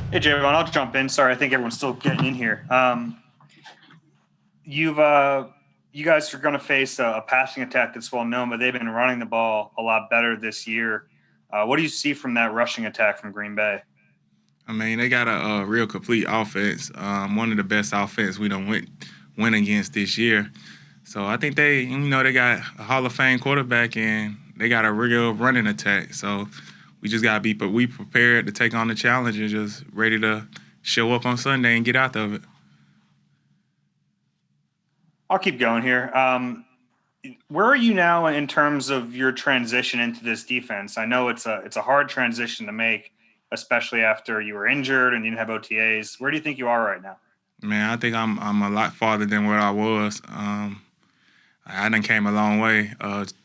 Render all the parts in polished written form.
Hey, Javon, I'll jump in. Sorry, I think everyone's still getting in here. You've you guys are going to face a passing attack that's well known, but they've been running the ball a lot better this year. What do you see from that rushing attack from Green Bay? I mean, they got a real complete offense. One of the best offense we don't win against this year. So I think they got a Hall of Fame quarterback and they got a real running attack. So we just gotta we prepared to take on the challenge and just ready to show up on Sunday and get out of it. I'll keep going here. Where are you now in terms of your transition into this defense? I know it's a hard transition to make, especially after you were injured and you didn't have OTAs. Where do you think you are right now? Man, I think I'm a lot farther than where I was. I done came a long way,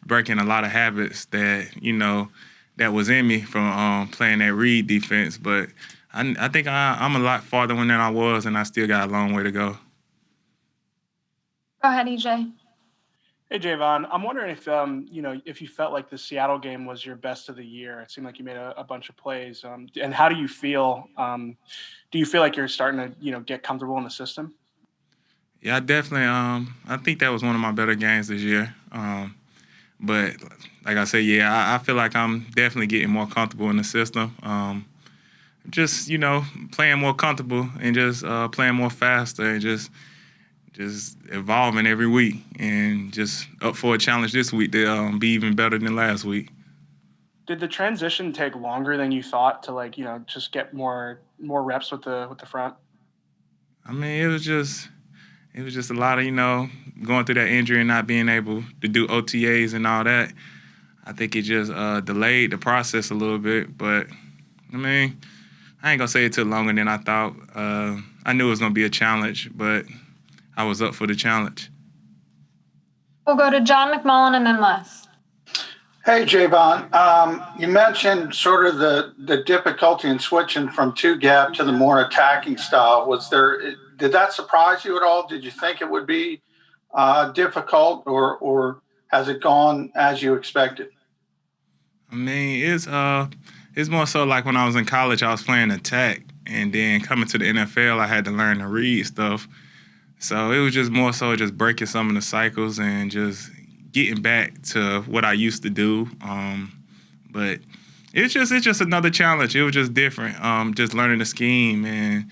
breaking a lot of habits that was in me from playing that read defense. But I think I'm a lot farther than I was, and I still got a long way to go. Go ahead, EJ. Hey, Javon, I'm wondering if you felt like the Seattle game was your best of the year. It seemed like you made a bunch of plays. And how do you feel? Do you feel like you're starting to, get comfortable in the system? Yeah, I definitely. I think that was one of my better games this year. But like I said, yeah, I feel like I'm definitely getting more comfortable in the system. Just playing more comfortable and just playing more faster and just evolving every week and just up for a challenge this week to be even better than last week. Did the transition take longer than you thought to just get more reps with the front? I mean, it was just a lot of going through that injury and not being able to do OTAs and all that. I think it just delayed the process a little bit, but I mean, I ain't gonna say it took longer than I thought. I knew it was gonna be a challenge, but I was up for the challenge. We'll go to John McMullen and then Les. Hey, Javon. You mentioned sort of the difficulty in switching from two-gap to the more attacking style. Did that surprise you at all? Did you think it would be difficult, or has it gone as you expected? I mean, it's more so like when I was in college, I was playing attack, and then coming to the NFL, I had to learn to read stuff. So it was just more so just breaking some of the cycles and just getting back to what I used to do. But it's just another challenge. It was just different. Just learning the scheme and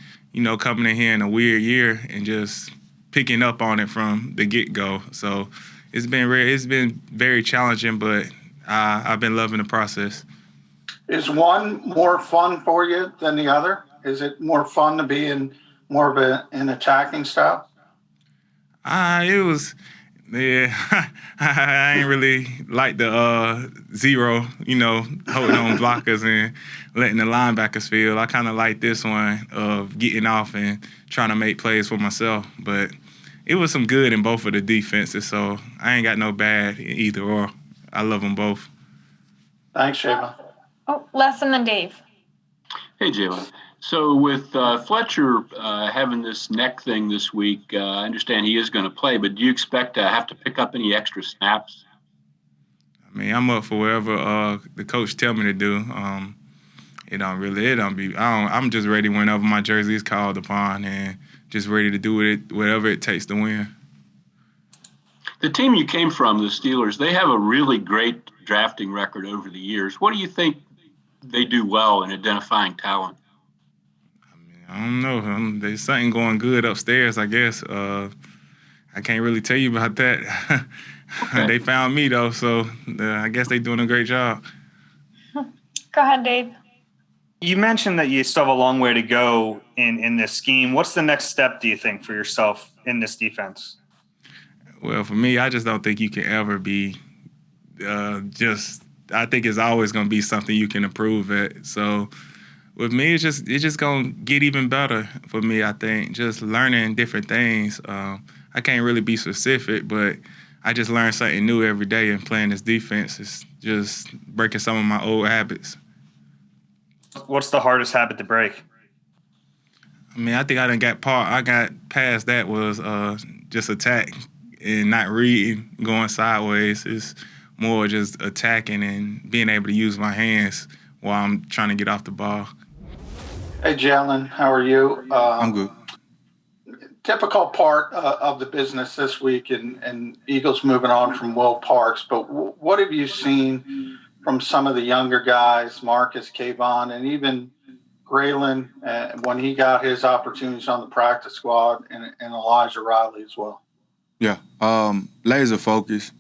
coming in here in a weird year and just picking up on it from the get-go. So it's been very challenging, but I've been loving the process. Is one more fun for you than the other? Is it more fun to be in more of an attacking style? It was, yeah. I ain't really like the zero, holding on blockers and letting the linebackers feel. I kind of like this one of getting off and trying to make plays for myself. But it was some good in both of the defenses, so I ain't got no bad in either or. I love them both. Thanks, Shayla. Oh, Les and then Dave. Hey, Jalen. So with Fletcher having this neck thing this week, I understand he is going to play, but do you expect to have to pick up any extra snaps? I mean, I'm up for whatever the coach tell me to do. I'm just ready whenever my jersey is called upon and just ready to do it, whatever it takes to win. The team you came from, the Steelers, they have a really great drafting record over the years. What do you think they do well in identifying talent? I don't know. There's something going good upstairs, I guess. I can't really tell you about that. Okay. They found me, though, so I guess they're doing a great job. Go ahead, Dave. You mentioned that you still have a long way to go in this scheme. What's the next step, do you think, for yourself in this defense? Well, for me, I just don't think you can ever be I think it's always going to be something you can improve at. So with me, it's just going to get even better for me, I think, just learning different things. I can't really be specific, but I just learn something new every day and playing this defense. It's just breaking some of my old habits. What's the hardest habit to break? I mean, I think I got past that was just attack and not reading, going sideways. It's more just attacking and being able to use my hands while I'm trying to get off the ball. Hey, Jalen, how are you? I'm good. Difficult part of the business this week, and Eagles moving on from Will Parks. But what have you seen from some of the younger guys, Marcus, K'Von, and even Grayland, when he got his opportunities on the practice squad, and Elijah Riley as well? Yeah. Laser focus,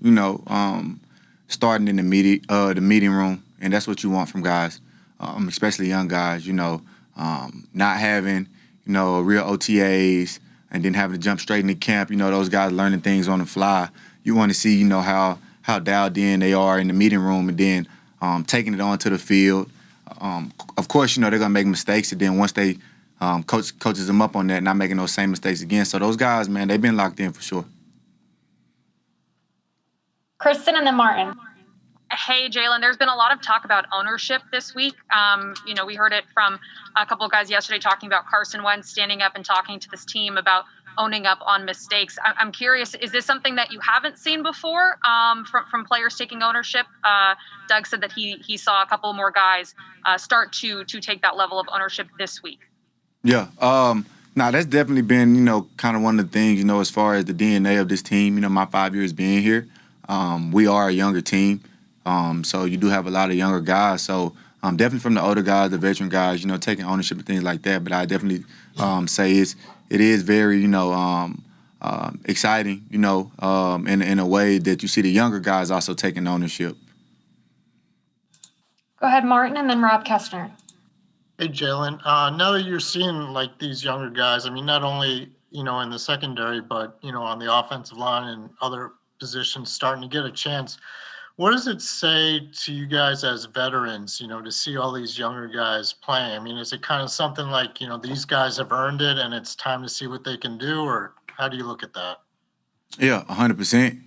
starting in the meeting room, and that's what you want from guys, especially young guys, not having, real OTAs and then having to jump straight into camp, those guys learning things on the fly. You want to see, how dialed in they are in the meeting room, and then taking it onto the field. Of course, they're going to make mistakes, and then once they coaches them up on that, not making those same mistakes again. So those guys, man, they've been locked in for sure. Kristen and then Martin. Hey, Jalen, there's been a lot of talk about ownership this week. We heard it from a couple of guys yesterday talking about Carson Wentz standing up and talking to this team about owning up on mistakes. I'm curious, is this something that you haven't seen before from players taking ownership? Doug said that he saw a couple more guys start to take that level of ownership this week. Yeah. That's definitely been, kind of one of the things, as far as the DNA of this team, my 5 years being here. We are a younger team. So you do have a lot of younger guys. So definitely from the older guys, the veteran guys, taking ownership and things like that. But I definitely say it is very, exciting, in a way that you see the younger guys also taking ownership. Go ahead, Martin, and then Rob Kestner. Hey, Jalen. Now that you're seeing these younger guys, not only, in the secondary, but, on the offensive line and other positions starting to get a chance, what does it say to you guys as veterans, to see all these younger guys playing? Is it kind of something like, these guys have earned it and it's time to see what they can do, or how do you look at that? Yeah, 100%.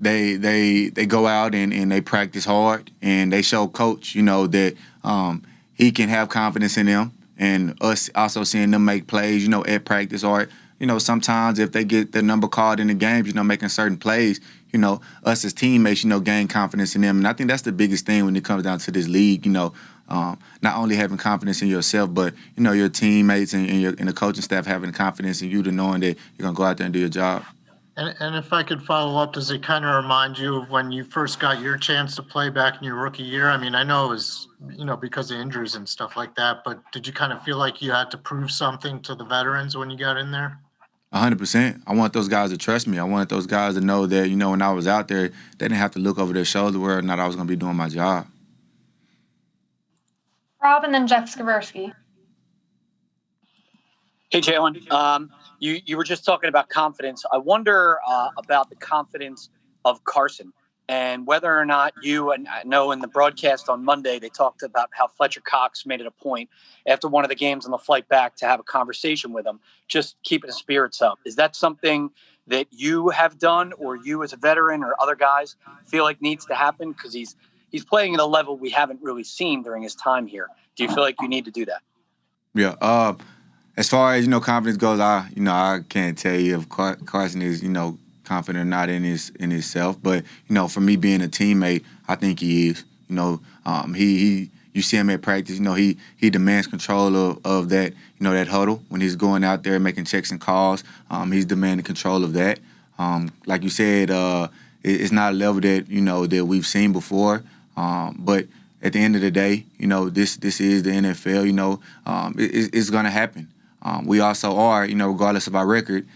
They go out and they practice hard, and they show coach, that he can have confidence in them, and us also seeing them make plays, at practice, or, sometimes if they get their number called in the games, making certain plays, us as teammates, gain confidence in them. And I think that's the biggest thing when it comes down to this league, not only having confidence in yourself, but, your teammates and the coaching staff having confidence in you, to knowing that you're going to go out there and do your job. And if I could follow up, does it kind of remind you of when you first got your chance to play back in your rookie year? I know it was, because of injuries and stuff like that, but did you kind of feel like you had to prove something to the veterans when you got in there? 100%. I want those guys to trust me. I wanted those guys to know that, when I was out there, they didn't have to look over their shoulder whether or not I was going to be doing my job. Rob and then Jeff Skaversky. Hey, Jalen. You were just talking about confidence. I wonder about the confidence of Carson and whether or not you, and I know in the broadcast on Monday, they talked about how Fletcher Cox made it a point after one of the games on the flight back to have a conversation with him, just keeping his spirits up. Is that something that you have done, or you as a veteran or other guys feel like needs to happen? Because he's playing at a level we haven't really seen during his time here. Do you feel like you need to do that? Yeah. As far as, confidence goes, I can't tell you if Carson is, confident or not in himself. But, for me being a teammate, I think he is. You see him at practice, he demands control of that, that huddle when he's going out there making checks and calls. He's demanding control of that. Like you said, it's not a level that, that we've seen before. But at the end of the day, this is the NFL, it's going to happen. We also are, regardless of our record,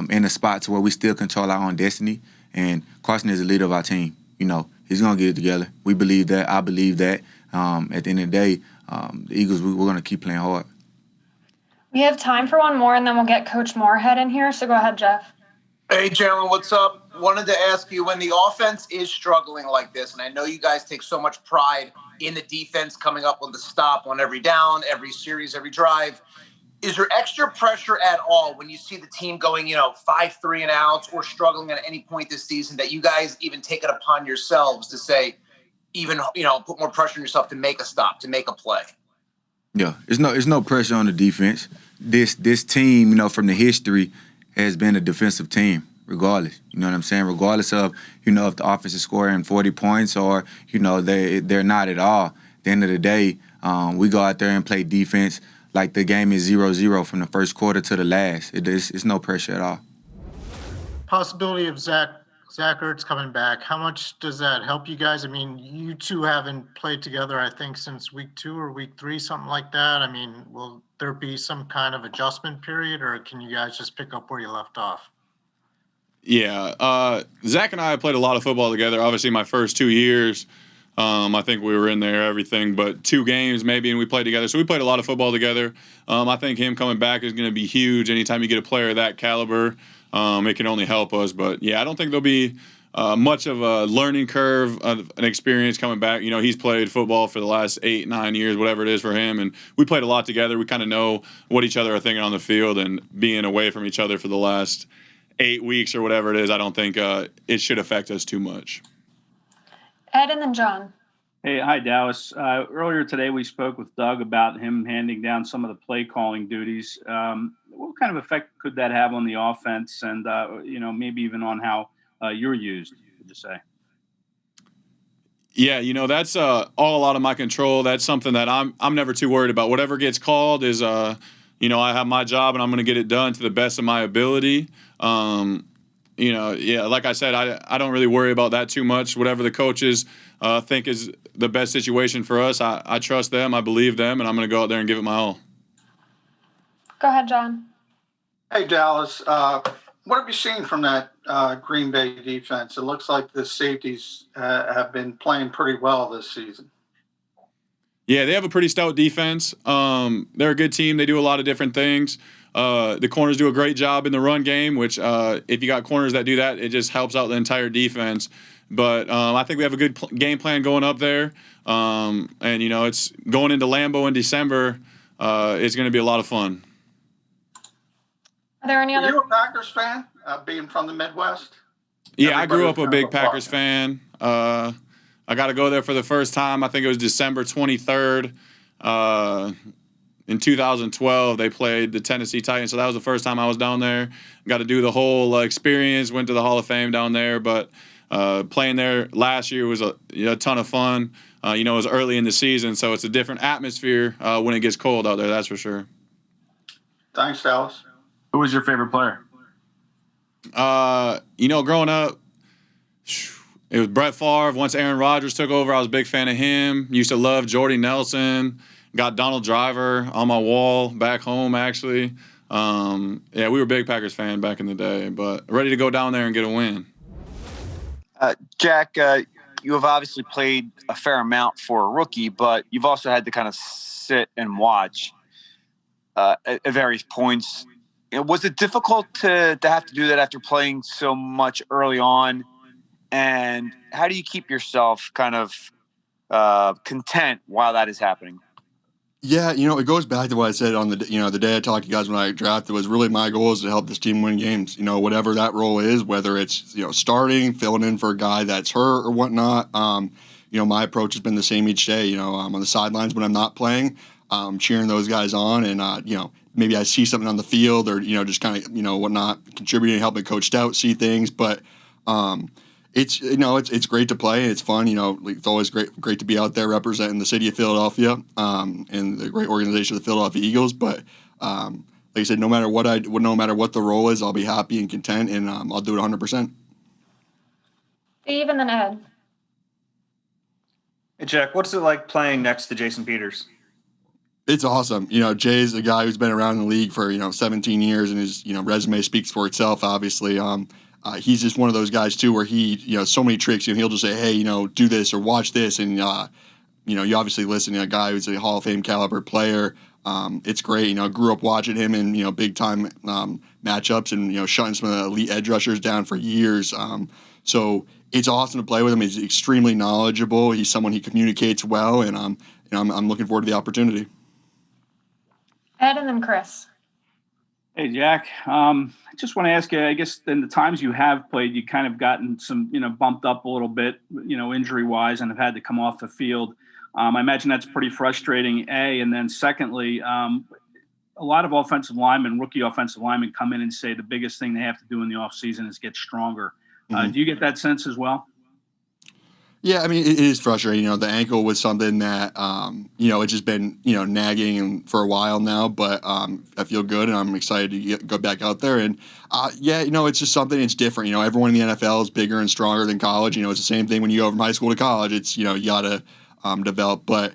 in a spot to where we still control our own destiny. And Carson is the leader of our team. He's going to get it together. We believe that. I believe that. At the end of the day, the Eagles, we're going to keep playing hard. We have time for one more, and then we'll get Coach Moorhead in here. So go ahead, Jeff. Hey, Jalen, what's up? Wanted to ask you, when the offense is struggling like this, and I know you guys take so much pride in the defense coming up with the stop on every down, every series, every drive, is there extra pressure at all when you see the team going, 5-3 and outs, or struggling at any point this season, that you guys even take it upon yourselves to say, even, put more pressure on yourself to make a stop, to make a play? Yeah, there's no pressure on the defense. This team, from the history, has been a defensive team, regardless. You know what I'm saying? Regardless of, if the offense is scoring 40 points or, they're not at all. the end of the day, we go out there and play defense like the game is 0-0 from the first quarter to the last. It's no pressure at all. Possibility of Zach Ertz coming back. How much does that help you guys? I mean, you two haven't played together, I think, since week 2 or week 3, something like that. I mean, will there be some kind of adjustment period, or can you guys just pick up where you left off? Yeah, Zach and I have played a lot of football together. Obviously, my first 2 years, I think we were in there, everything, but 2 games maybe, and we played together. So we played a lot of football together. I think him coming back is going to be huge. Anytime you get a player of that caliber, it can only help us. But, yeah, I don't think there'll be much of a learning curve, of an experience coming back. You know, he's played football for the last 8, 9 years, whatever it is for him, and we played a lot together. We kind of know what each other are thinking on the field, and being away from each other for the last 8 weeks or whatever it is, I don't think it should affect us too much. Ed and then John. Hey, hi, Dallas. Earlier today, we spoke with Doug about him handing down some of the play calling duties. What kind of effect could that have on the offense and, maybe even on how you're used, would you say? Yeah, that's all out of my control. That's something that I'm never too worried about. Whatever gets called is, I have my job and I'm going to get it done to the best of my ability. Like I said, I don't really worry about that too much. Whatever the coaches think is the best situation for us, I trust them, I believe them, and I'm going to go out there and give it my all. Go ahead, John. Hey, Dallas. What have you seen from that Green Bay defense? It looks like the safeties have been playing pretty well this season. Yeah, they have a pretty stout defense. They're a good team. They do a lot of different things. The corners do a great job in the run game, which if you got corners that do that, it just helps out the entire defense. But I think we have a good game plan going up there. It's going into Lambeau in December. It's going to be a lot of fun. Are there any other? Are you a Packers fan, being from the Midwest? Yeah, I grew up a big Packers fan. I got to go there for the first time. I think it was December 23rd. In 2012, they played the Tennessee Titans, so that was the first time I was down there. Got to do the whole experience, went to the Hall of Fame down there, but playing there last year was a ton of fun. It was early in the season, so it's a different atmosphere when it gets cold out there, that's for sure. Thanks, Dallas. Who was your favorite player? Growing up, it was Brett Favre. Once Aaron Rodgers took over, I was a big fan of him. Used to love Jordy Nelson. Got Donald Driver on my wall back home, actually. We were big Packers fan back in the day, but ready to go down there and get a win. Jack, you have obviously played a fair amount for a rookie, but you've also had to kind of sit and watch at various points. Was it difficult to have to do that after playing so much early on? And how do you keep yourself kind of content while that is happening? Yeah, it goes back to what I said on the day I talked to you guys when I drafted. Was really my goal is to help this team win games. Whatever that role is, whether it's starting, filling in for a guy that's hurt or whatnot. My approach has been the same each day. I'm on the sidelines when I'm not playing, cheering those guys on, and maybe I see something on the field or just kind of whatnot, contributing, helping Coach Stout see things, but. It's great to play. It's fun. It's always great to be out there representing the city of Philadelphia and the great organization of the Philadelphia Eagles. But like I said, no matter what the role is, I'll be happy and content, and I'll do it 100%. Steve and then Ed. Hey, Jack, what's it like playing next to Jason Peters? It's awesome. Jay's a guy who's been around the league for 17 years, and his resume speaks for itself. Obviously. He's just one of those guys too, where he, so many tricks. He'll just say, "Hey, do this or watch this," and you obviously listen to a guy who's a Hall of Fame caliber player. It's great. Grew up watching him in big time matchups and shutting some of the elite edge rushers down for years. So it's awesome to play with him. He's extremely knowledgeable. He's someone he communicates well, and I'm looking forward to the opportunity. Ed and then Chris. Hey, Jack. I just want to ask you, I guess in the times you have played, you kind of gotten some, bumped up a little bit, injury-wise, and have had to come off the field. I imagine that's pretty frustrating, A. And then secondly, a lot of rookie offensive linemen come in and say the biggest thing they have to do in the offseason is get stronger. Do you get that sense as well? Yeah, I mean, it is frustrating. The ankle was something that, it's just been, nagging for a while now, but I feel good and I'm excited to go back out there. And, it's just something, it's different. Everyone in the NFL is bigger and stronger than college. It's the same thing when you go from high school to college. It's, you got to develop. But,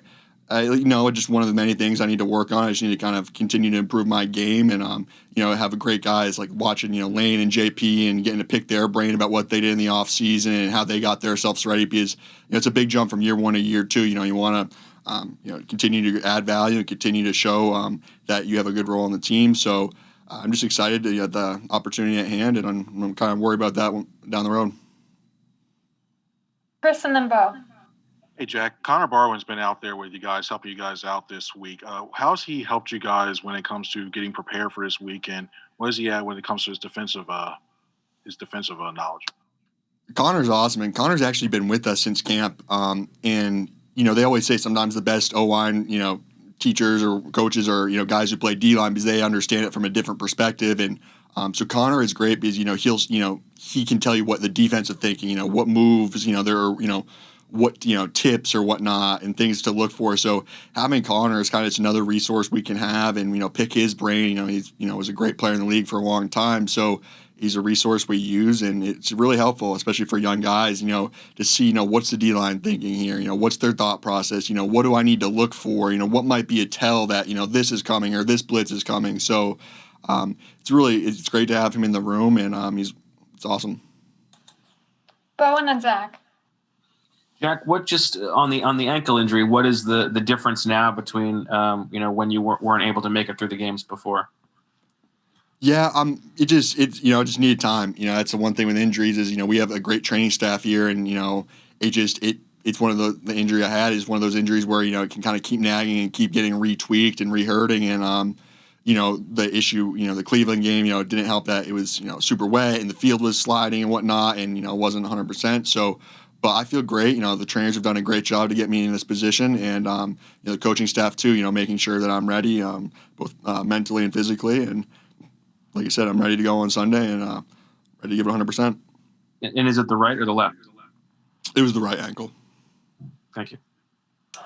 just one of the many things I need to work on. I just need to kind of continue to improve my game and, have a great guys like watching, Lane and JP and getting to pick their brain about what they did in the off season and how they got themselves ready because, it's a big jump from year one to year two. You want to, continue to add value and continue to show that you have a good role on the team. So I'm just excited to get the opportunity at hand and I'm kind of worried about that down the road. Chris and then Bo. Hey, Jack, Connor Barwin's been out there with you guys, helping you guys out this week. How's he helped you guys when it comes to getting prepared for this weekend? What is he at when it comes to his defensive knowledge? Connor's awesome, and Connor's actually been with us since camp. And they always say sometimes the best O-line, teachers or coaches or guys who play D-line because they understand it from a different perspective. And so Connor is great because he can tell you what the defensive thinking, what moves, there are what tips or whatnot and things to look for. So having Connor is kind of just another resource we can have and pick his brain. He's was a great player in the league for a long time, so he's a resource we use and it's really helpful, especially for young guys. To see what's the D-line thinking here. What's their thought process. What do I need to look for. What might be a tell that this is coming or this blitz is coming. So it's great to have him in the room and it's awesome. Bo and then Zach. Jack, what just on the ankle injury? What is the difference now between when you weren't able to make it through the games before? Yeah, it just needed time. That's the one thing with injuries is we have a great training staff here, and it's one of the injury I had is one of those injuries where it can kind of keep nagging and keep getting retweaked and rehurting, and the issue the Cleveland game it didn't help that it was super wet and the field was sliding and whatnot, and it wasn't 100%. So. But I feel great. The trainers have done a great job to get me in this position, and the coaching staff too. Making sure that I'm ready, both mentally and physically. And like I said, I'm ready to go on Sunday and ready to give it 100%. And is it the right or the left? It was the right ankle. Thank you.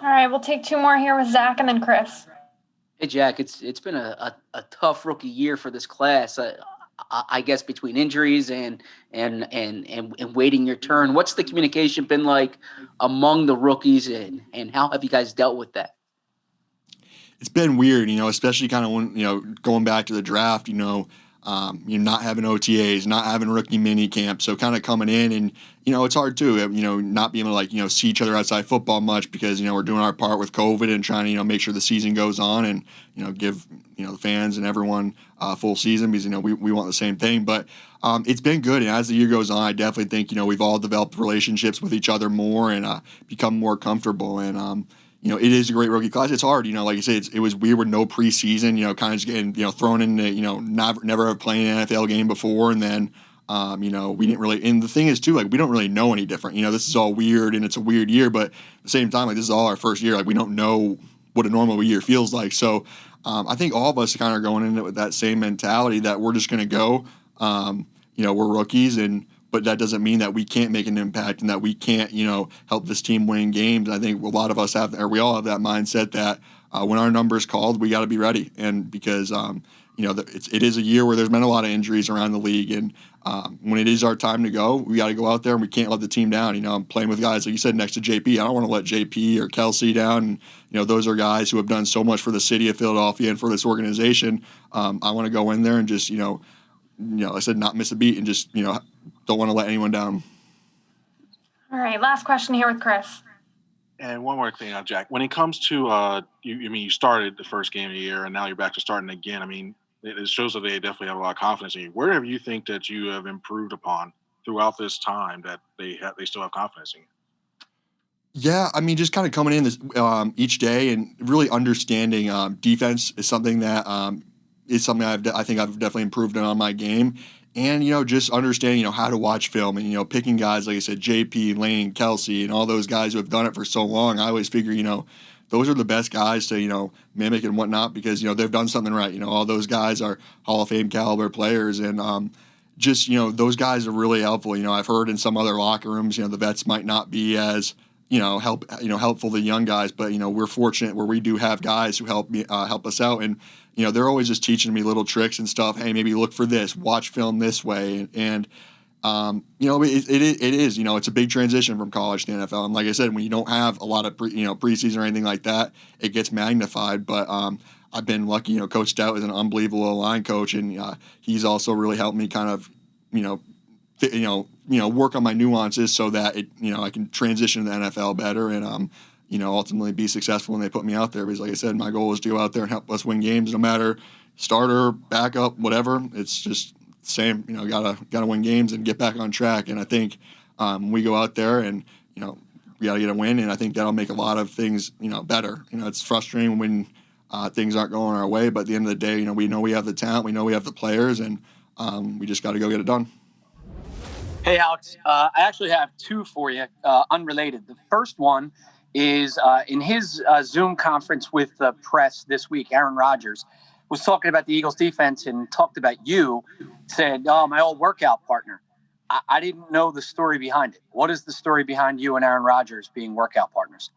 All right, we'll take two more here with Zach and then Chris. Hey, Jack, it's been a tough rookie year for this class. I guess between injuries and waiting your turn, what's the communication been like among the rookies and how have you guys dealt with that? It's been weird, especially kind of when, going back to the draft, you're not having OTAs, not having rookie mini camp. So kind of coming in and, it's hard too, not being able to see each other outside football much because, we're doing our part with COVID and trying to, make sure the season goes on and, give, the fans and everyone a full season because, we want the same thing. But it's been good. And as the year goes on, I definitely think, we've all developed relationships with each other more and become more comfortable. And, it is a great rookie class. It's hard, like you said, it was weird with no preseason, kind of just getting, thrown into, never have played an NFL game before. And then, we didn't really, and the thing is too, we don't really know any different. This is all weird and it's a weird year, but at the same time, this is all our first year. We don't know what a normal year feels like. So I think all of us kind of are going into it with that same mentality that we're just going to go, we're rookies but that doesn't mean that we can't make an impact and that we can't, help this team win games. I think a lot of us we all have that mindset that when our number is called, we got to be ready. And because, it is a year where there's been a lot of injuries around the league. And when it is our time to go, we got to go out there and we can't let the team down. I'm playing with guys, like you said, next to JP. I don't want to let JP or Kelsey down. And, those are guys who have done so much for the city of Philadelphia and for this organization. I want to go in there and just, like I said, not miss a beat and just, don't want to let anyone down. All right, last question here with Chris. And one more thing, Jack. When it comes to, you started the first game of the year, and now you're back to starting again. It shows that they definitely have a lot of confidence in you. Where do you think that you have improved upon throughout this time that they still have confidence in you? Yeah, just kind of coming in this each day and really understanding defense is something that I think I've definitely improved on my game. And, just understanding, how to watch film and, picking guys, like I said, JP, Lane, Kelsey, and all those guys who have done it for so long. I always figure, those are the best guys to, mimic and whatnot because, they've done something right. All those guys are Hall of Fame caliber players. And, just, those guys are really helpful. I've heard in some other locker rooms, the vets might not be as, helpful to young guys, but, we're fortunate where we do have guys who help us out. And, they're always just teaching me little tricks and stuff. Hey, maybe look for this, watch film this way. And it is, it's a big transition from college to the NFL. And like I said, when you don't have a lot of preseason or anything like that, it gets magnified. But I've been lucky, Coach Stout is an unbelievable line coach, and he's also really helped me kind of, work on my nuances so that I can transition to the NFL better and ultimately be successful when they put me out there. Because like I said, my goal is to go out there and help us win games, no matter starter, backup, whatever. It's just same, gotta win games and get back on track. And I think we go out there and we gotta get a win, and I think that'll make a lot of things better. It's frustrating when things aren't going our way, but at the end of the day, we know we have the talent, we know we have the players, and we just got to go get it done. Hey, Alex, I actually have two for you, unrelated. The first one is in his Zoom conference with the press this week, Aaron Rodgers was talking about the Eagles defense and talked about you, said, oh, my old workout partner. I didn't know the story behind it. What is the story behind you and Aaron Rodgers being workout partners?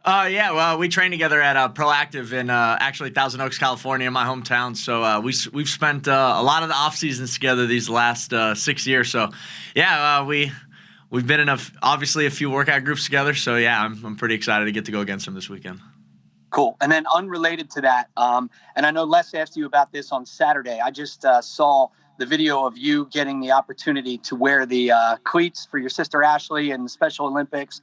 Yeah, well, we train together at Proactive in actually Thousand Oaks, California, my hometown. So we've spent a lot of the off seasons together these last 6 years. So yeah, we've been in obviously a few workout groups together. So yeah, I'm pretty excited to get to go against him this weekend. Cool. And then unrelated to that, and I know Les asked you about this on Saturday. I just saw the video of you getting the opportunity to wear the cleats for your sister Ashley in the Special Olympics.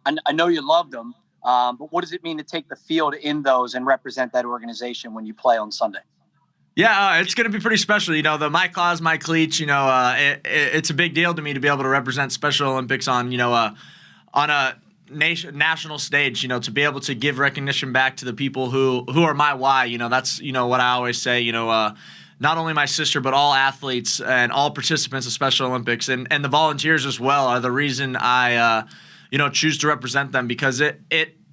I know you loved them, but what does it mean to take the field in those and represent that organization when you play on Sunday? Yeah, it's going to be pretty special. The My Cause, My Cleats, it's a big deal to me to be able to represent Special Olympics on a national stage, to be able to give recognition back to the people who are my why. That's, what I always say, not only my sister, but all athletes and all participants of Special Olympics and the volunteers as well are the reason I, choose to represent them, because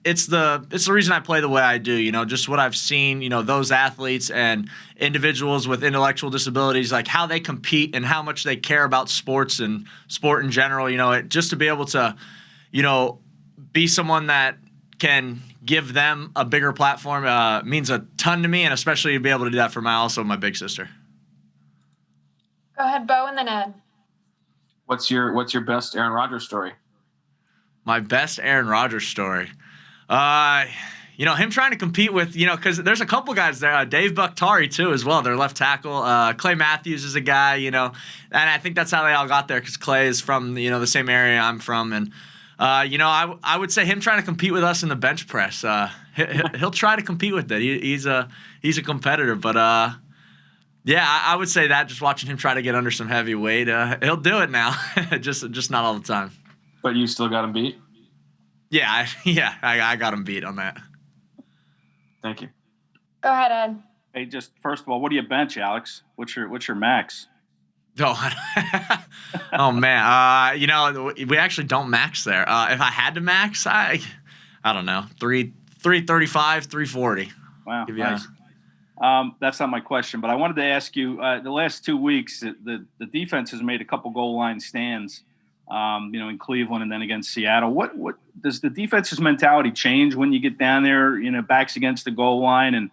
it's the reason I play the way I do. Just what I've seen, those athletes and individuals with intellectual disabilities, like how they compete and how much they care about sports and sport in general. Just to be able to, be someone that can give them a bigger platform means a ton to me, and especially to be able to do that for my big sister. Go ahead, Bo, and then Ed. What's your best Aaron Rodgers story? My best Aaron Rodgers story. Him trying to compete with, because there's a couple guys there. Dave Bakhtari, too, as well. Their left tackle. Clay Matthews is a guy, and I think that's how they all got there, because Clay is from, the same area I'm from. And, I would say him trying to compete with us in the bench press. He'll try to compete with it. He's a competitor. But, I would say that, just watching him try to get under some heavy weight, he'll do it now. just not all the time. But you still got him beat? Yeah, I got him beat on that. Thank you. Go ahead, Ed. Hey, just first of all, what do you bench, Alex? What's your max? Oh man, we actually don't max there. If I had to max, I don't know, 335, 340. Wow, nice. That's not my question, but I wanted to ask you. The last 2 weeks, the defense has made a couple goal line stands. In Cleveland and then against Seattle. What does the defense's mentality change when you get down there, backs against the goal line? And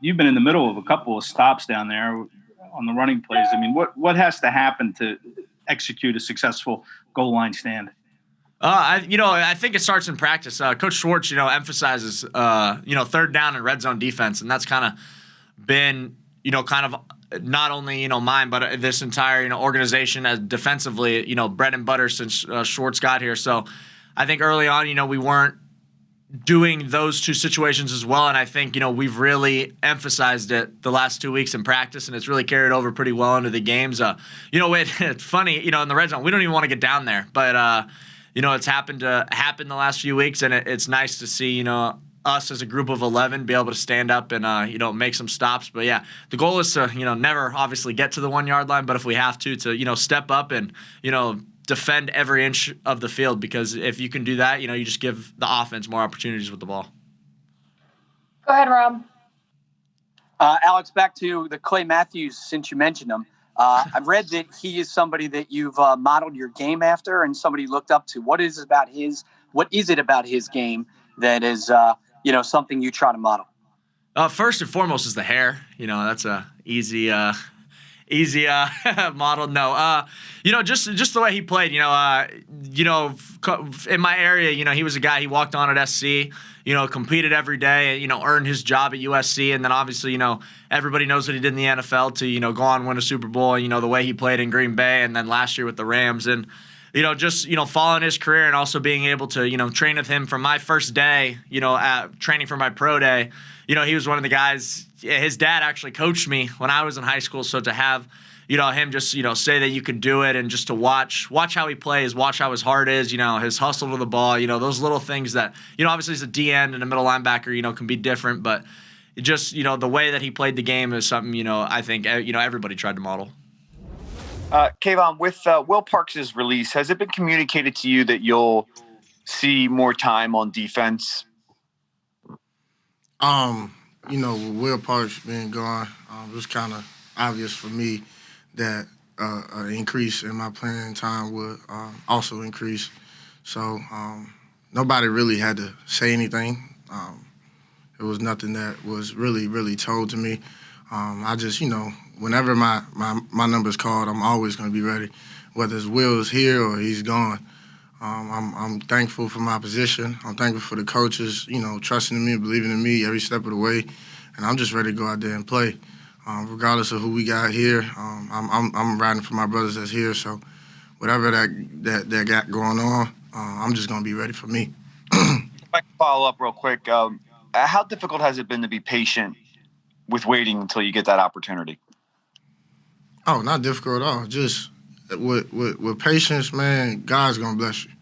you've been in the middle of a couple of stops down there on the running plays. I mean, what has to happen to execute a successful goal line stand? I think it starts in practice. Coach Schwartz, emphasizes, third down and red zone defense, and that's kind of been, kind of not only mine, but this entire organization as defensively bread and butter since Schwartz got here. So I think early on we weren't doing those two situations as well, and I think we've really emphasized it the last 2 weeks in practice, and it's really carried over pretty well into the games. It's funny in the red zone we don't even want to get down there, but it's happened the last few weeks, and it's nice to see us as a group of 11 be able to stand up and make some stops. But yeah, the goal is to never obviously get to the 1 yard line, but if we have to step up and defend every inch of the field, because if you can do that, you just give the offense more opportunities with the ball. Go ahead, Rob. Alex, back to the Clay Matthews, since you mentioned him. I've read that he is somebody that you've modeled your game after and somebody you looked up to. What is it about his game that is, something you try to model? First and foremost is the hair. That's a easy model. No, just the way he played. In my area, he was a guy. He walked on at SC. Competed every day. Earned his job at USC, and then obviously, everybody knows what he did in the NFL to go on and win a Super Bowl. The way he played in Green Bay, and then last year with the Rams, and following his career and also being able to train with him from my first day. At training for my pro day. He was one of the guys. His dad actually coached me when I was in high school. So to have, him just, say that you could do it and just to watch how he plays, watch how his heart is, his hustle to the ball, those little things that, obviously as a D end and a middle linebacker, can be different. But just, the way that he played the game is something, I think, everybody tried to model. K'Von, with Will Parks' release, has it been communicated to you that you'll see more time on defense? With Will Parks being gone, it was kind of obvious for me that an increase in my playing time would also increase. So nobody really had to say anything. It was nothing that was really, really told to me. I just, whenever my number's called, I'm always going to be ready, whether it's Will's here or he's gone. I'm thankful for my position. I'm thankful for the coaches, trusting in me, believing in me every step of the way, and I'm just ready to go out there and play, regardless of who we got here. I'm riding for my brothers that's here, so whatever that got going on, I'm just gonna be ready for me. If I can follow up real quick, how difficult has it been to be patient with waiting until you get that opportunity? Oh, not difficult at all. Just with patience, man, God's gonna bless you.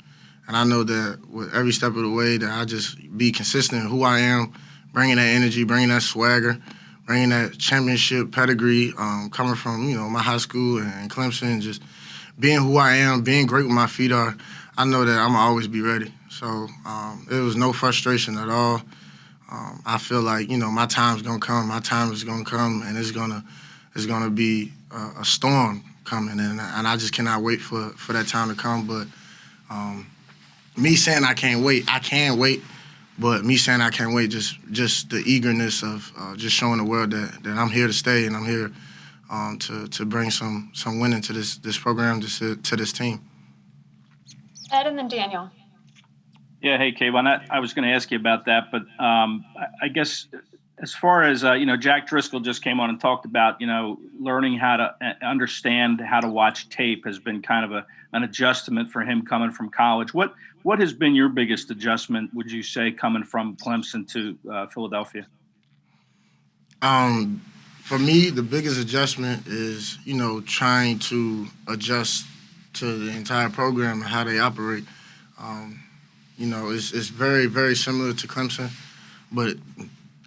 And I know that with every step of the way that I just be consistent in who I am, bringing that energy, bringing that swagger, bringing that championship pedigree, coming from, my high school and Clemson, just being who I am, being great where my feet are, I know that I'm gonna always be ready. So it was no frustration at all. I feel like, my time's gonna come, my time is gonna come, and it's gonna be a storm coming, and I just cannot wait for that time to come. But me saying I can't wait, I can wait, but me saying I can't wait, just the eagerness of just showing the world that I'm here to stay, and I'm here to bring some winning to this program, to this team. Ed and then Daniel. Yeah, hey, K'Von, I was going to ask you about that, but I guess as far as, Jack Driscoll just came on and talked about, learning how to understand how to watch tape has been kind of an adjustment for him coming from college. What has been your biggest adjustment, would you say, coming from Clemson to Philadelphia? For me, the biggest adjustment is, trying to adjust to the entire program and how they operate. It's very, very similar to Clemson, but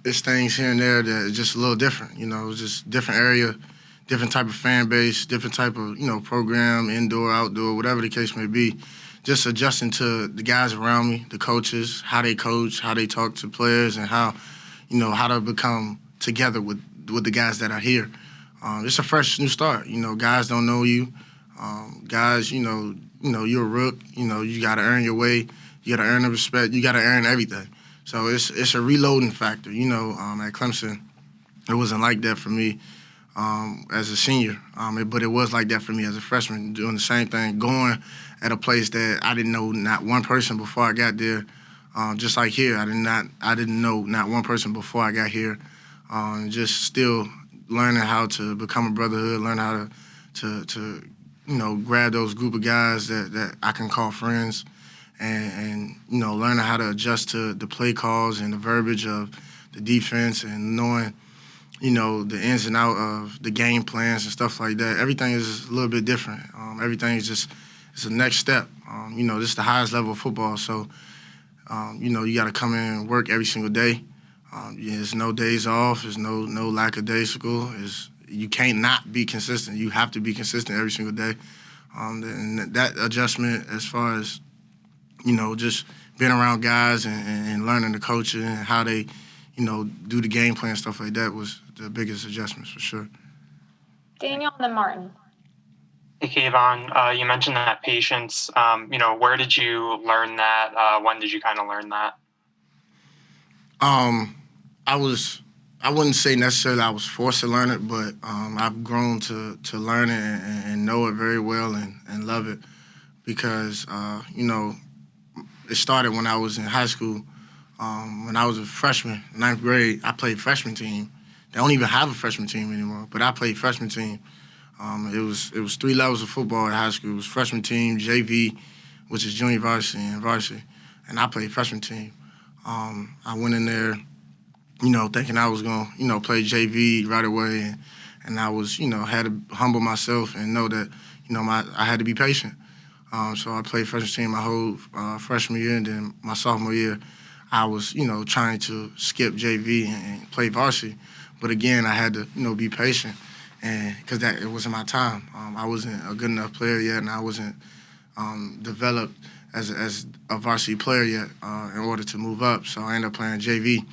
it's things here and there that are just a little different. It's just different area, different type of fan base, different type of, program, indoor, outdoor, whatever the case may be. Just adjusting to the guys around me, the coaches, how they coach, how they talk to players, and how to become together with the guys that are here. It's a fresh new start. Guys don't know you. Guys, you're a rook. You got to earn your way. You got to earn the respect. You got to earn everything. So it's a reloading factor. At Clemson, it wasn't like that for me as a senior, but it was like that for me as a freshman, doing the same thing, going at a place that I didn't know not one person before I got there. Just like here, I didn't know not one person before I got here. Just still learning how to become a brotherhood, learn how to grab those group of guys that I can call friends. And learning how to adjust to the play calls and the verbiage of the defense, and knowing, the ins and out of the game plans and stuff like that. Everything is a little bit different. Everything is just, it's the next step. This is the highest level of football. So, you got to come in and work every single day. There's no days off. There's no lackadaisical. You can't not be consistent. You have to be consistent every single day. And that adjustment as far as, just being around guys and learning the coaching and how they, do the game plan, stuff like that, was the biggest adjustments for sure. Daniel and then Martin. Hey, K'Von, you mentioned that patience. Where did you learn that? When did you kind of learn that? I wouldn't say necessarily I was forced to learn it, but I've grown to learn it and know it very well and love it because, it started when I was in high school. When I was a freshman, 9th grade, I played freshman team. They don't even have a freshman team anymore, but I played freshman team. It was 3 levels of football at high school. It was freshman team, JV, which is junior varsity, and varsity. And I played freshman team. I went in there, thinking I was going to, play JV right away. And I was, had to humble myself and know that, I had to be patient. So I played freshman team my whole freshman year, and then my sophomore year, I was, trying to skip JV and play varsity. But again, I had to, be patient, and because it wasn't my time. I wasn't a good enough player yet, and I wasn't developed as a varsity player yet in order to move up. So I ended up playing JV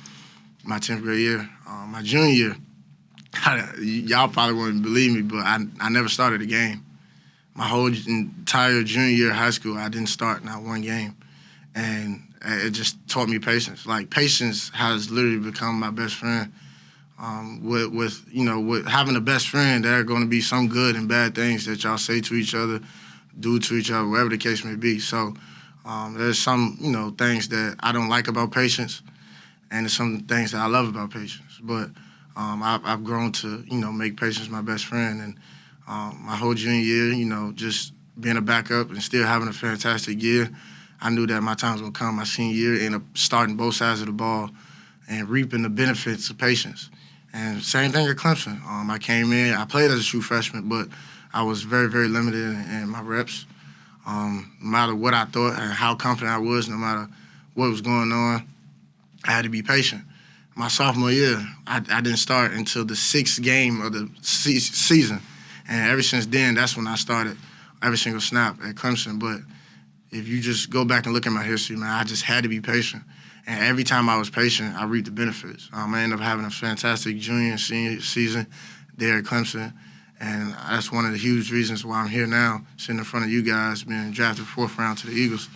my 10th grade year. My junior year, y'all probably wouldn't believe me, but I never started a game. My whole entire junior year of high school, I didn't start not one game. And it just taught me patience. Like, patience has literally become my best friend. With having a best friend, there are going to be some good and bad things that y'all say to each other, do to each other, whatever the case may be. So there's some, things that I don't like about patience, and there's some things that I love about patience. But I've grown to, make patience my best friend. And my whole junior year, just being a backup and still having a fantastic year, I knew that my time was going to come. My senior year, end up starting both sides of the ball and reaping the benefits of patience. And same thing at Clemson. I came in, I played as a true freshman, but I was very, very limited in my reps. No matter what I thought and how confident I was, no matter what was going on, I had to be patient. My sophomore year, I didn't start until the 6th game of the season. And ever since then, that's when I started every single snap at Clemson. But if you just go back and look at my history, man, I just had to be patient. And every time I was patient, I reaped the benefits. I ended up having a fantastic junior and senior season there at Clemson. And that's one of the huge reasons why I'm here now, sitting in front of you guys, being drafted 4th round to the Eagles,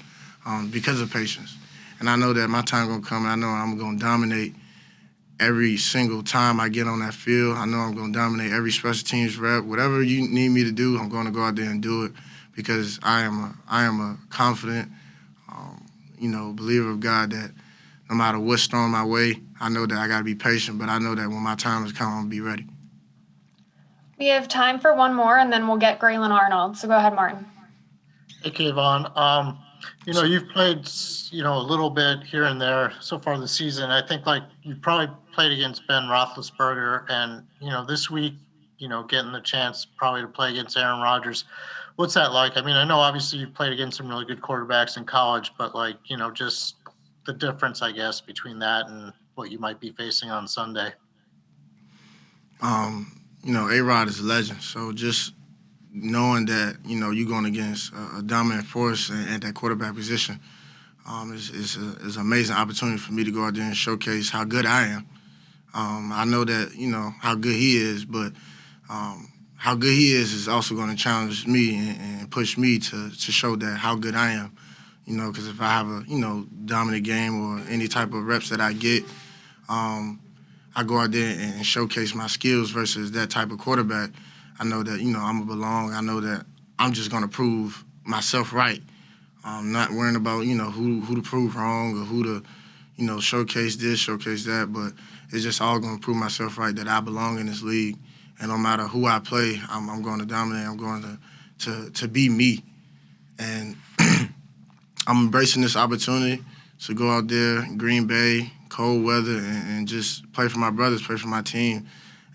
because of patience. And I know that my time going to come, and I know I'm going to dominate every single time I get on that field. I know I'm going to dominate every special teams rep. Whatever you need me to do, I'm going to go out there and do it because I am a confident, believer of God that no matter what's thrown my way, I know that I got to be patient, but I know that when my time has come, I'm going to be ready. We have time for one more, and then we'll get Grayland Arnold. So go ahead, Martin. Hey, K'Von. You've played, a little bit here and there so far this season. I think, you probably played against Ben Roethlisberger, and, this week, getting the chance probably to play against Aaron Rodgers. What's that like? I mean, I know obviously you played against some really good quarterbacks in college, but, just the difference, I guess, between that and what you might be facing on Sunday. A-Rod is a legend, so just knowing that, you're going against a dominant force at that quarterback position is an amazing opportunity for me to go out there and showcase how good I am. I know that, how good he is, but how good he is also going to challenge me and push me to show that how good I am. Because if I have a, dominant game or any type of reps that I get, I go out there and showcase my skills versus that type of quarterback. I know that, I'm going to belong. I know that I'm just going to prove myself right. I'm not worrying about, who to prove wrong or who to, showcase this, showcase that. But it's just all going to prove myself right that I belong in this league. And no matter who I play, I'm going to dominate. I'm going to be me. And I'm embracing this opportunity to go out there in Green Bay, cold weather, and just play for my brothers, play for my team,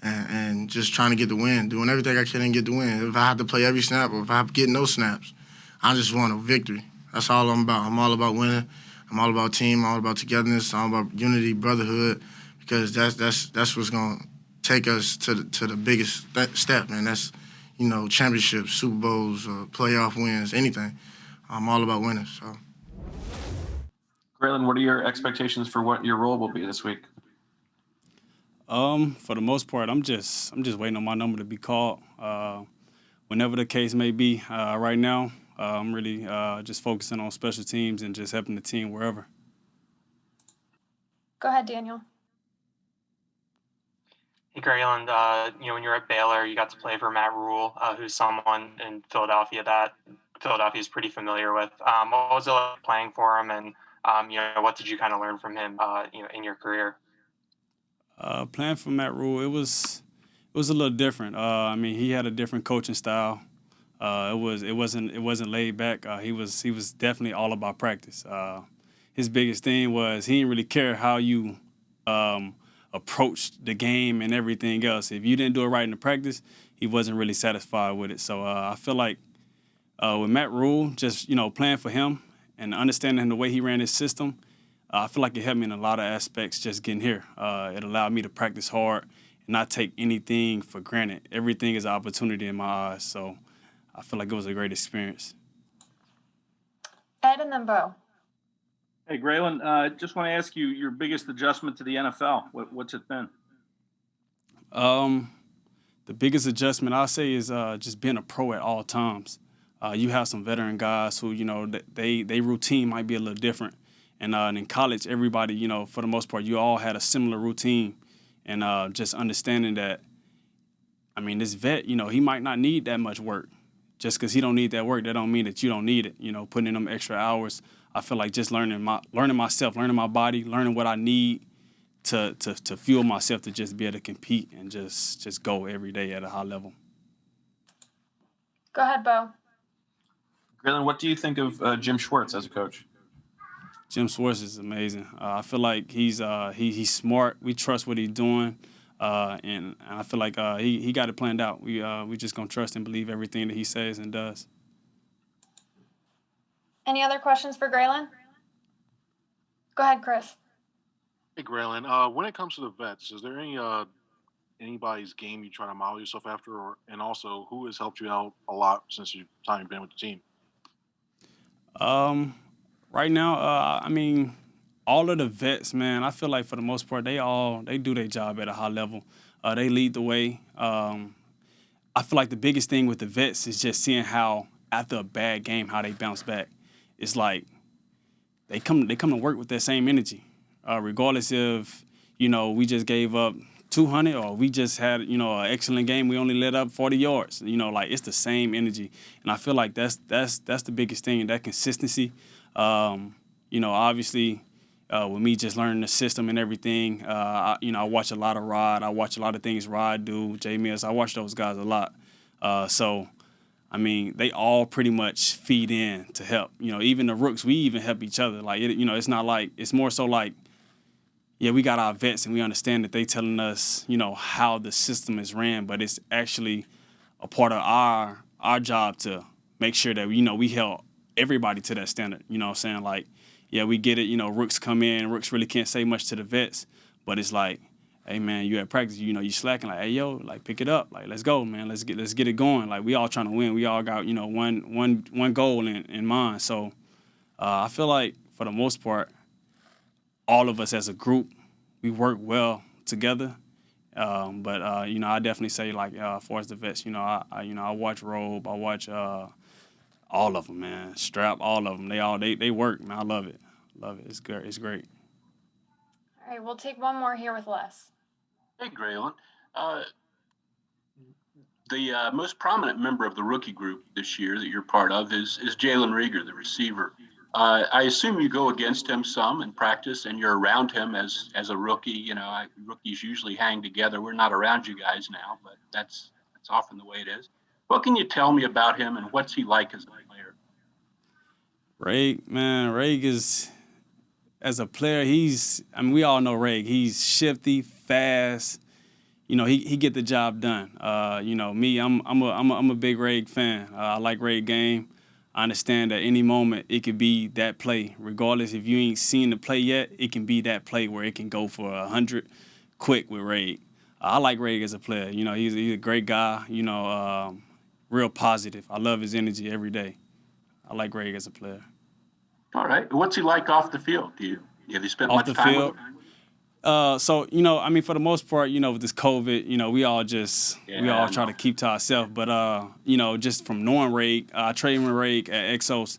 and just trying to get the win, doing everything I can to get the win. If I have to play every snap or if I have to get no snaps, I just want a victory. That's all I'm about. I'm all about winning. I'm all about team. I'm all about togetherness. I'm all about unity, brotherhood, because that's what's going to take us to the biggest step, man. That's, championships, Super Bowls, playoff wins, anything. I'm all about winning, so. Grayland, what are your expectations for what your role will be this week? For the most part, I'm just waiting on my number to be called. Whenever the case may be. Right now, I'm really just focusing on special teams and just helping the team wherever. Go ahead, Daniel. Hey, Grayland, when you're at Baylor, you got to play for Matt Rule, who's someone in Philadelphia that Philadelphia is pretty familiar with. What was it like playing for him, and what did you kind of learn from him, in your career? Playing for Matt Rule, it was a little different. He had a different coaching style. It wasn't laid back. He was definitely all about practice. His biggest thing was he didn't really care how you approached the game and everything else. If you didn't do it right in the practice, he wasn't really satisfied with it. So I feel like with Matt Rule, just playing for him and understanding the way he ran his system, I feel like it helped me in a lot of aspects just getting here. It allowed me to practice hard and not take anything for granted. Everything is an opportunity in my eyes. So I feel like it was a great experience. Ed and then Bo. Hey, Grayland, just want to ask you your biggest adjustment to the NFL. What's it been? The biggest adjustment I'll say is just being a pro at all times. You have some veteran guys who, they routine might be a little different. And in college, everybody, for the most part, you all had a similar routine. And just understanding that, this vet, he might not need that much work. Just because he don't need that work, that don't mean that you don't need it. Putting in them extra hours, I feel like just learning myself, learning my body, learning what I need to fuel myself to just be able to compete and just go every day at a high level. Go ahead, Bo. Grayland, what do you think of Jim Schwartz as a coach? Jim Schwartz is amazing. I feel like he's smart. We trust what he's doing, and I feel like he got it planned out. We just gonna trust and believe everything that he says and does. Any other questions for Grayland? Go ahead, Chris. Hey, Grayland, when it comes to the vets, is there anybody's game you try to model yourself after, and also who has helped you out a lot since you've been with the team? Right now, all of the vets, man, I feel like for the most part, they do their job at a high level. They lead the way. I feel like the biggest thing with the vets is just seeing how after a bad game, how they bounce back. It's like they come to work with that same energy, regardless if we just gave up 200 or we just had an excellent game. We only let up 40 yards. It's the same energy, and I feel like that's the biggest thing. That consistency. Obviously, with me just learning the system and everything, I watch a lot of Rod. I watch a lot of things Rod do. Jay Mills. I watch those guys a lot. They all pretty much feed in to help. Even the rooks, we even help each other. It's not like, it's more so like, yeah, we got our vets and we understand that they telling us, how the system is ran, but it's actually a part of our job to make sure that, we help everybody to that standard. You know what I'm saying? Yeah, we get it. Rooks come in. Rooks really can't say much to the vets, but it's like, hey man, you at practice, you slacking. Hey yo, pick it up. Let's go, man. Let's get it going. We all trying to win. We all got one goal in mind. So I feel like for the most part, all of us as a group, we work well together. But I definitely say as far as the vets, I watch Robe, I watch all of them, man. Strap, all of them. They work, man. I love it. It's good. It's great. All right, we'll take one more here with Les. Hey, Grayland. The most prominent member of the rookie group this year that you're part of is Jalen Rieger, the receiver. I assume you go against him some in practice, and you're around him as a rookie. Rookies usually hang together. We're not around you guys now, but that's often the way it is. What can you tell me about him, and what's he like as a player? Reg is, as a player, we all know Reg. He's shifty, fast. He get the job done. Me, I'm a big Reg fan. I like Reg game. I understand that any moment it could be that play. Regardless if you ain't seen the play yet, it can be that play where it can go for 100 quick with Reg. I like Reg as a player. He's a great guy. Real positive. I love his energy every day. I like Reg as a player. All right. What's he like off the field? Have you spent off much the time field, with him? So, you know, I mean, for the most part, you know, with this COVID, you know, we all try to keep to ourselves. But, you know, just from knowing Rake, I traded with Rake at Exos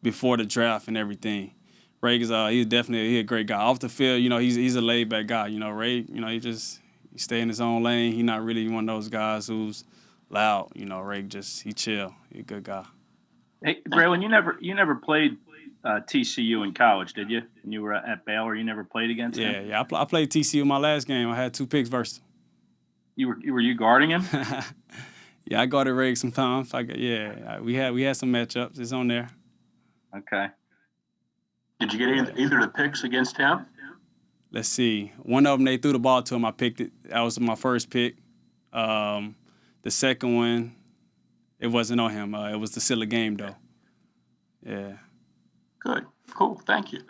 before the draft and everything. Rake is he's definitely a great guy. Off the field, you know, he's a laid back guy. You know, Rake, you know, he stay in his own lane. He's not really one of those guys who's loud. You know, Rake he chill. He's a good guy. Hey, Grayland, you never played TCU in college, did you? When you were at Baylor, you never played against him? Yeah. I played TCU my last game. I had 2 picks versus him. Were you guarding him? Yeah, I guarded Rake sometimes. We had some matchups. It's on there. Okay. Did you get either of the picks against him? Let's see. One of them, they threw the ball to him. I picked it. That was my first pick. The second one, it wasn't on him. It was the silly game, though. Yeah. Good. Cool. Thank you.